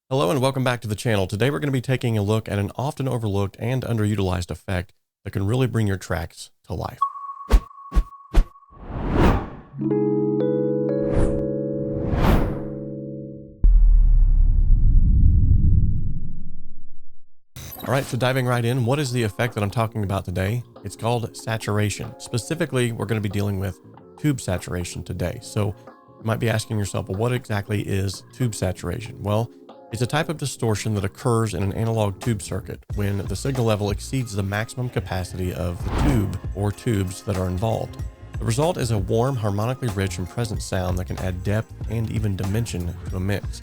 Hello and welcome back to the channel. Today we're going to be taking a look at an often overlooked and underutilized effect that can really bring your tracks to life. All right, so diving right in, what is the effect that I'm talking about today? It's called saturation. Specifically, we're going to be dealing with tube saturation today. So you might be asking yourself, well, what exactly is tube saturation? Well, it's a type of distortion that occurs in an analog tube circuit when the signal level exceeds the maximum capacity of the tube or tubes that are involved. The result is a warm, harmonically rich and present sound that can add depth and even dimension to a mix.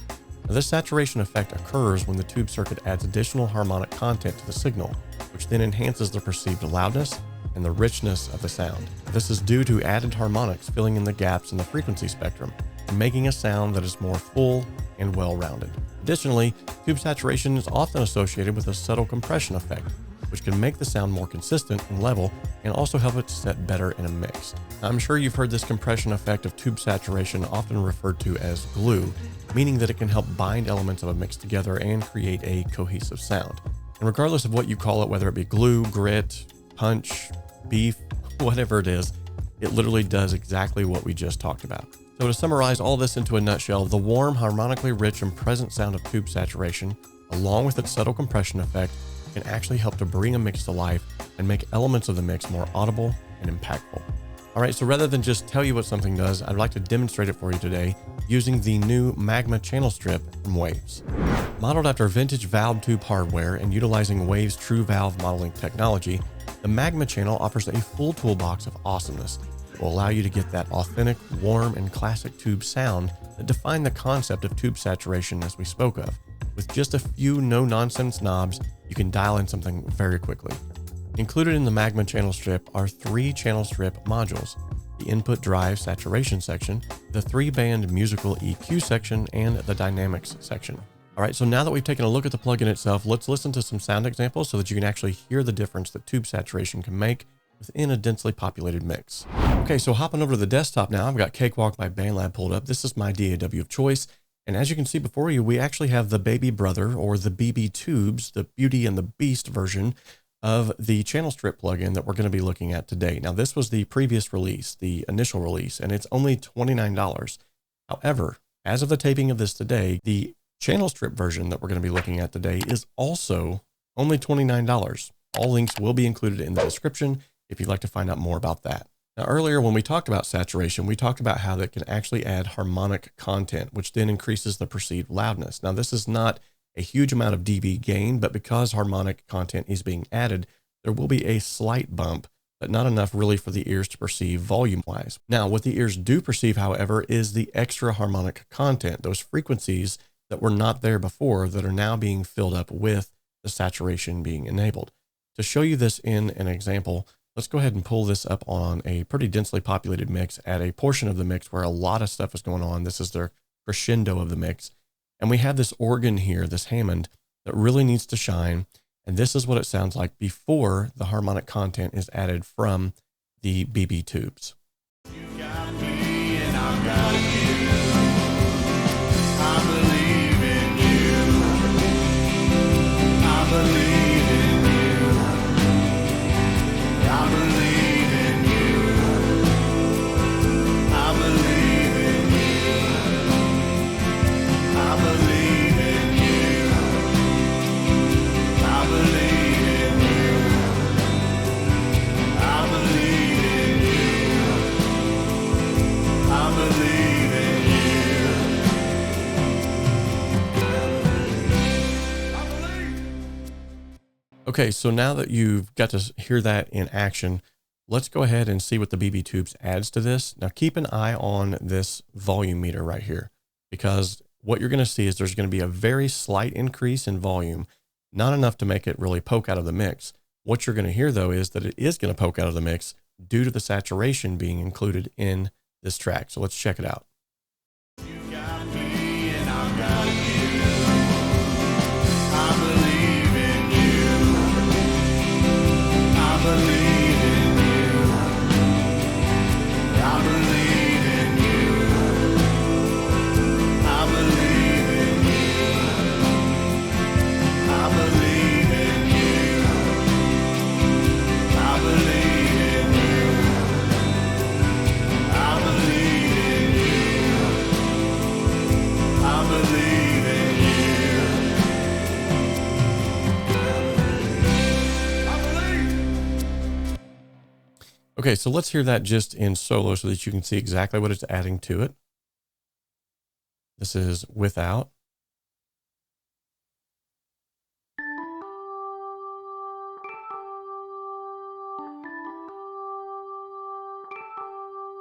Now, this saturation effect occurs when the tube circuit adds additional harmonic content to the signal, which then enhances the perceived loudness and the richness of the sound. This is due to added harmonics filling in the gaps in the frequency spectrum and making a sound that is more full and well-rounded. Additionally, tube saturation is often associated with a subtle compression effect, which can make the sound more consistent and level and also help it to set better in a mix. Now, I'm sure you've heard this compression effect of tube saturation often referred to as glue, meaning that it can help bind elements of a mix together and create a cohesive sound. And regardless of what you call it, whether it be glue, grit, punch, beef, whatever it is, it literally does exactly what we just talked about. So to summarize all this into a nutshell, the warm, harmonically rich and present sound of tube saturation, along with its subtle compression effect, can actually help to bring a mix to life and make elements of the mix more audible and impactful. All right, so rather than just tell you what something does, I'd like to demonstrate it for you today using the new Magma Channel Strip from 𝗏𝗡s. Modeled after vintage valve tube hardware and utilizing 𝗏𝗡s true valve modeling technology, the Magma Channel offers a full toolbox of awesomeness that will allow you to get that authentic, warm, and classic tube sound that define the concept of tube saturation as we spoke of. With just a few no-nonsense knobs, you can dial in something very quickly. Included in the Magma Channel Strip are 3 channel strip modules: the input drive saturation section, the 3-band musical EQ section, and the dynamics section. All right, so now that we've taken a look at the plugin itself, let's listen to some sound examples so that you can actually hear the difference that tube saturation can make within a densely populated mix. Okay, so hopping over to the desktop now, I've got Cakewalk by BandLab pulled up. This is my DAW of choice. And as you can see before you, we actually have the baby brother, or the BB Tubes, the Beauty and the Beast version of the channel strip plugin that we're going to be looking at today. Now, this was the previous release, the initial release, and it's only $29. However, as of the taping of this today, the channel strip version that we're going to be looking at today is also only $29. All links will be included in the description if you'd like to find out more about that. Now, earlier when we talked about saturation, we talked about how that can actually add harmonic content, which then increases the perceived loudness. Now, this is not a huge amount of dB gain, but because harmonic content is being added, there will be a slight bump, but not enough really for the ears to perceive volume-wise. Now, what the ears do perceive, however, is the extra harmonic content, those frequencies that were not there before that are now being filled up with the saturation being enabled. To show you this in an example, let's go ahead and pull this up on a pretty densely populated mix at a portion of the mix where a lot of stuff is going on. This is their crescendo of the mix. And we have this organ here, this Hammond, that really needs to shine. And this is what it sounds like before the harmonic content is added from the BB tubes. You got me and I've got you. I believe in you. I believe in you. I believe in you. I believe in you. I believe in you. I believe in you. I believe in you. I believe in you. Okay, so now that you've got to hear that in action, let's go ahead and see what the BB Tubes adds to this. Now keep an eye on this volume meter right here, because what you're going to see is there's going to be a very slight increase in volume, not enough to make it really poke out of the mix. What you're going to hear though is that it is going to poke out of the mix due to the saturation being included in this track. So let's check it out. You got me and I've got you. I believe in you. I believe in you. I believe in you. I believe in you. Okay, so let's hear that just in solo so that you can see exactly what it's adding to it. This is without.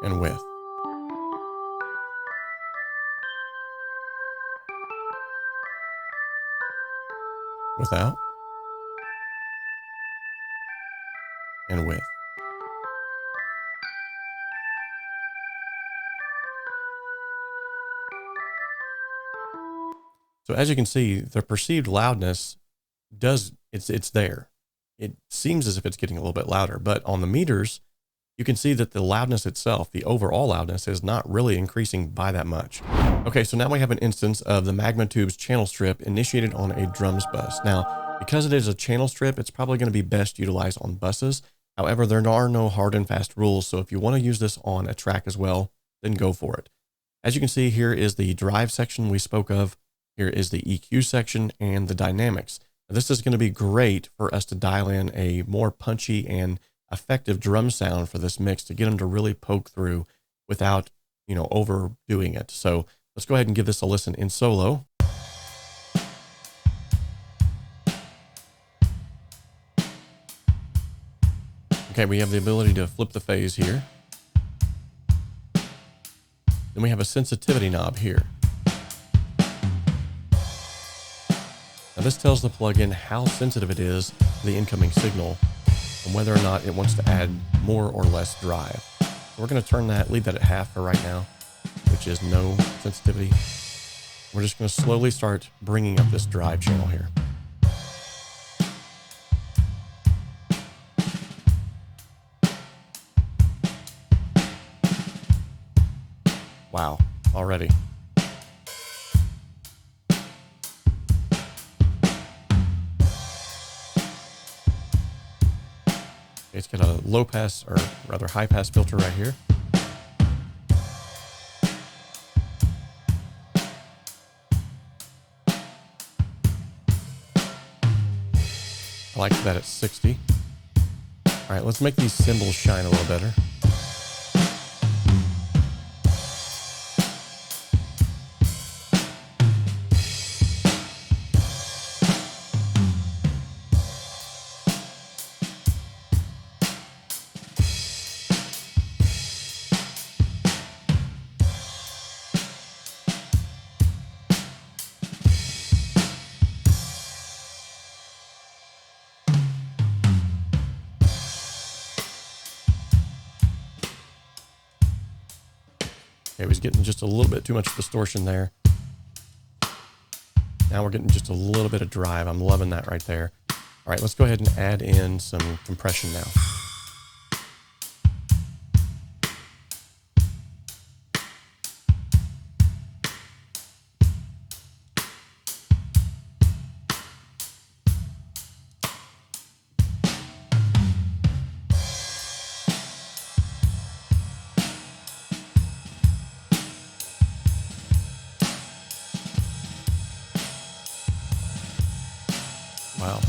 And with. Without. And with. So as you can see, the perceived loudness it's there. It seems as if it's getting a little bit louder, but on the meters, you can see that the loudness itself, the overall loudness, is not really increasing by that much. Okay, so now we have an instance of the Magma Tubes channel strip initiated on a drums bus. Now, because it is a channel strip, it's probably going to be best utilized on buses. However, there are no hard and fast rules, so if you want to use this on a track as well, then go for it. As you can see, here is the drive section we spoke of. Here is the EQ section and the dynamics. Now, this is going to be great for us to dial in a more punchy and effective drum sound for this mix to get them to really poke through without, overdoing it. So let's go ahead and give this a listen in solo. Okay, we have the ability to flip the phase here. Then we have a sensitivity knob here. Now this tells the plugin how sensitive it is to the incoming signal and whether or not it wants to add more or less drive. So we're going to leave that at half for right now, which is no sensitivity. We're just going to slowly start bringing up this drive channel here. Wow, already. It's got a low pass, or rather high pass filter right here. I like that at 60. All right, let's make these cymbals shine a little better. Okay, was getting just a little bit too much distortion there. Now we're getting just a little bit of drive. I'm loving that right there. All right, let's go ahead and add in some compression now. Wow.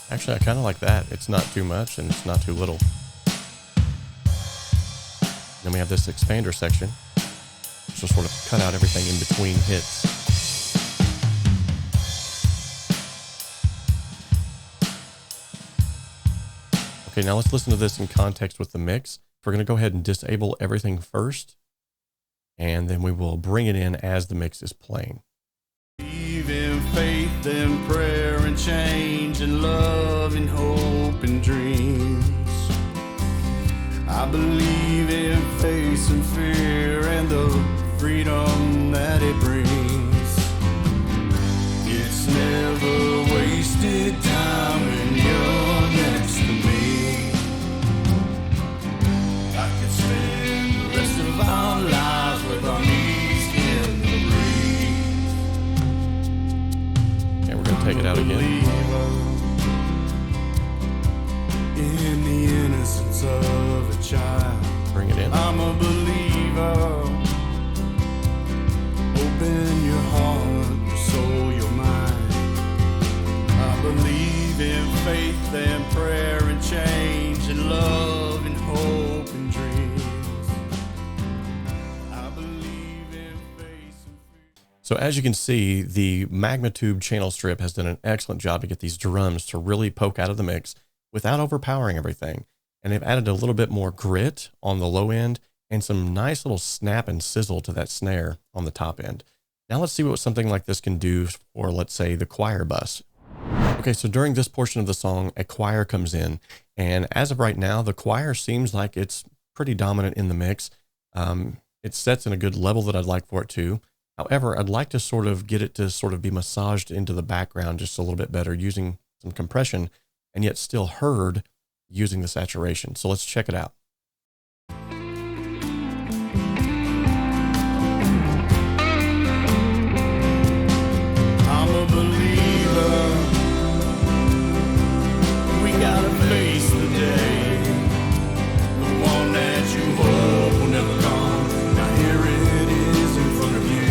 Actually, I kind of like that. It's not too much and it's not too little. Then we have this expander section, which will sort of cut out everything in between hits. Okay, now let's listen to this in context with the mix. We're going to go ahead and disable everything first, and then we will bring it in as the mix is playing. Believe in faith and prayer and change and love and hope and dreams. I believe in facing fear and the freedom that it brings. It's never wasted time when you're next to me. I could spend the rest of our lives with our knees in the breeze. Okay, we're going to take it out again. In the innocence of a child, Bring it in. I'm a believer. Open your heart, your soul, your mind. believe in faith and prayer and change and love and hope and dreams. I believe in faith and fear. So as you can see, the Magma Tube Channel Strip has done an excellent job to get these drums to really poke out of the mix without overpowering everything. And they've added a little bit more grit on the low end and some nice little snap and sizzle to that snare on the top end. Now let's see what something like this can do for, let's say, the choir bus. Okay, so during this portion of the song, a choir comes in, and as of right now, the choir seems like it's pretty dominant in the mix. It sets in a good level that I'd like for it to. However, I'd like to sort of get it to sort of be massaged into the background just a little bit better using some compression, and yet still heard using the saturation. So let's check it out. I'm a believer. We gotta face the day, the one that you hope will never come. Now here it is in front of you.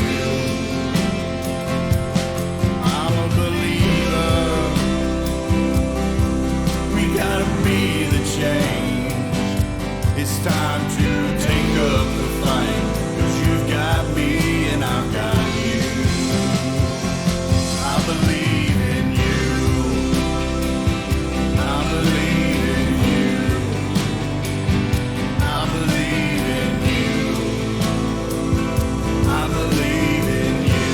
I'm a believer. We gotta be the change. It's time to take up the fight, 'cause you've got me and I've got you. I believe in you. I believe in you. I believe in you. I believe in you.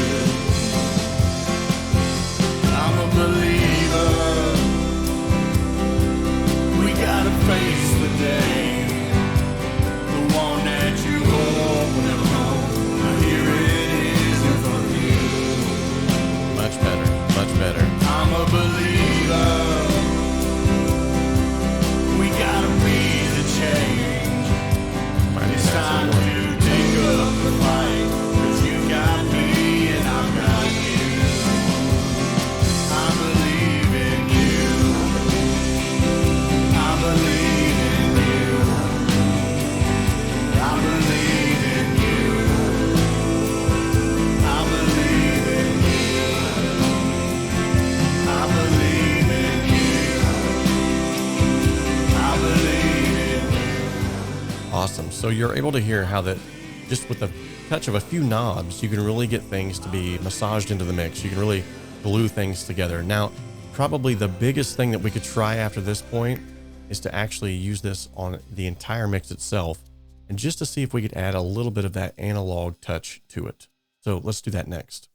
I'm a believer. We gotta face the day, the one that you hope will never come. Now here it is in front of you. Much better, much better. I'm a believer. We gotta be the change. Might It's have time some more. to take up the fight, 'cause you got me and I've got you. I believe in you. I believe in you. I believe in you. I believe in you. I believe in you. I believe in you. Awesome. So you're able to hear how that just with the touch of a few knobs, you can really get things to be massaged into the mix. You can really glue things together. Now, probably the biggest thing that we could try after this point is to actually use this on the entire mix itself, and just to see if we could add a little bit of that analog touch to it. So let's do that next.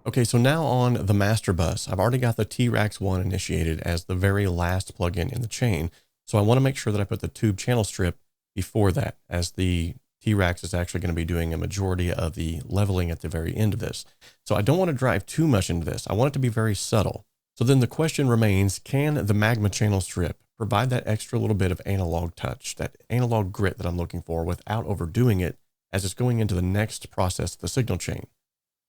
Okay, so now on the master bus, I've already got the 𝗬𝗏1 initiated as the very last plugin in the chain. So I want to make sure that I put the tube channel strip before that, as the 𝗬𝗏 is actually going to be doing a majority of the leveling at the very end of this. So I don't want to drive too much into this. I want it to be very subtle. So then the question remains, can the Magma channel strip provide that extra little bit of analog touch, that analog grit that I'm looking for without overdoing it as it's going into the next process of the signal chain?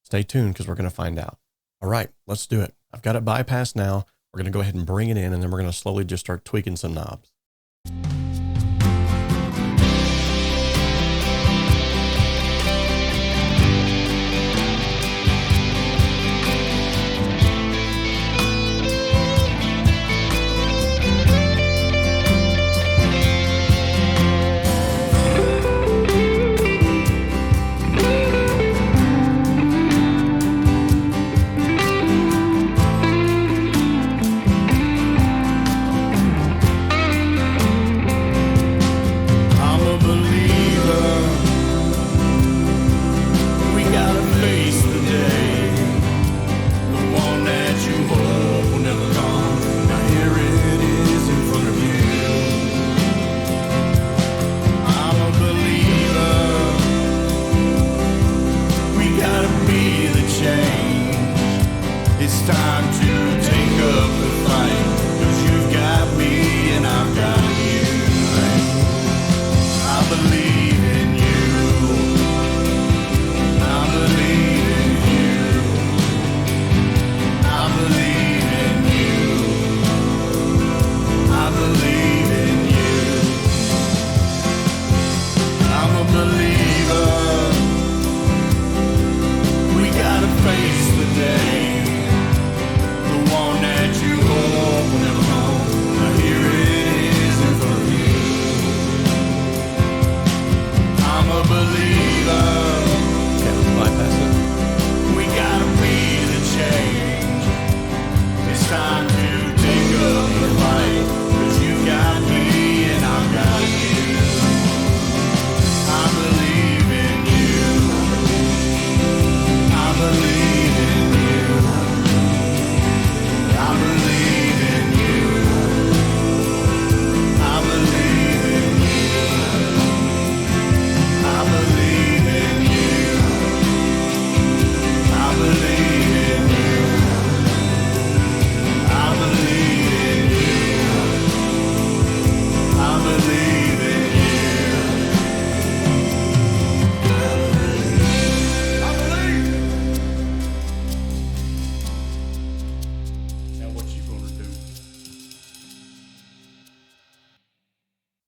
Stay tuned, because we're going to find out. All right, let's do it. I've got it bypassed now. We're going to go ahead and bring it in, and then we're going to slowly just start tweaking some knobs.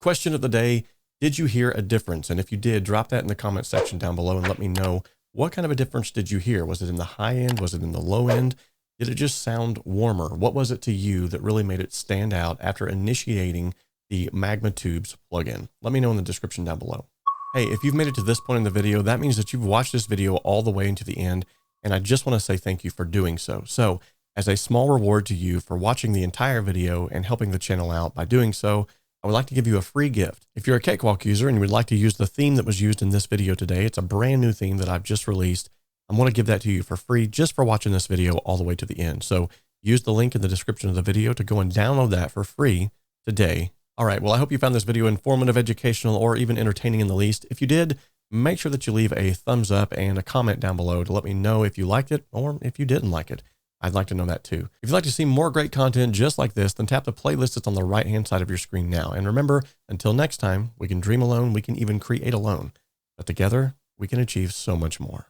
question of the day, did you hear a difference? And if you did, drop that in the comment section down below and let me know, what kind of a difference did you hear? Was it in the high end? Was it in the low end? Did it just sound warmer? What was it to you that really made it stand out after initiating the Magma Tubes plugin? Let me know in the description down below. Hey, if you've made it to this point in the video, that means that you've watched this video all the way into the end, and I just want to say thank you for doing so. So, as a small reward to you for watching the entire video and helping the channel out by doing so, I would like to give you a free gift. If you're a Cakewalk user and you would like to use the theme that was used in this video today, it's a brand new theme that I've just released. I'm going to give that to you for free just for watching this video all the way to the end. So use the link in the description of the video to go and download that for free today. All right, well, I hope you found this video informative, educational, or even entertaining in the least. If you did, make sure that you leave a thumbs up and a comment down below to let me know if you liked it or if you didn't like it. I'd like to know that too. If you'd like to see more great content just like this, then tap the playlist that's on the right-hand side of your screen now. And remember, until next time, we can dream alone, we can even create alone. But together, we can achieve so much more.